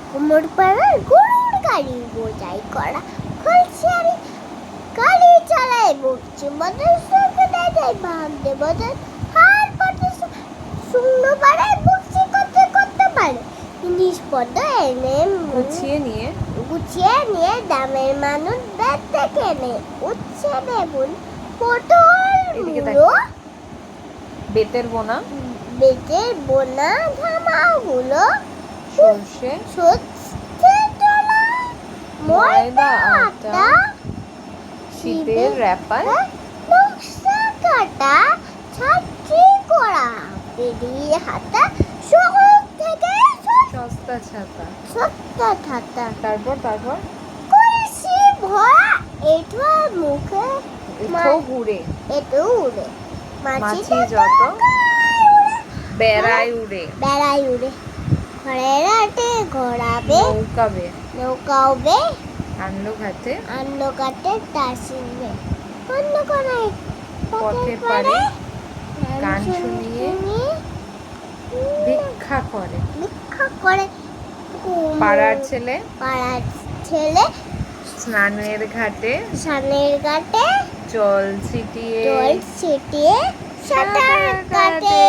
কুমোর পাড়ার গরুর গাড়ি বোঝাই করা খলসিয়ারি গাড়ি চালায় বকছে মদন সঙ্গে দেয় ভাবতে বদন হার পথে শূন্য পাড়ায় বকছে করতে করতে পারে জিনিসপত্র এনে গুছিয়ে নিয়ে দামের মানুষ ব্যাগ থেকে এনে উচ্ছে বেগুন পটল মূলো বেতের বোনা ধামাগুলো সর্ষে ডলা ময়দা আটা শীতের র্যাপার নকশা কাটা ছাত্রী করা পেরিয়ে হাতা শহর থেকে সস্তা ছাতা সস্তা ছাতা তারপর কলসি ভরা এঁঠো মুখে এঁটো উড়ে মাছি যত বেড়ায় উড়ে ঘরের হাটে ঘোরাবে নৌকাবে আন্ন কাটে তার শিখবে অন্য কোনায় পথে পারে গান শুনিয়ে ভিক্ষা করে পাড়ার ছেলে স্নানের ঘাটে জল ছিটিয়ে সাঁতার কাটে।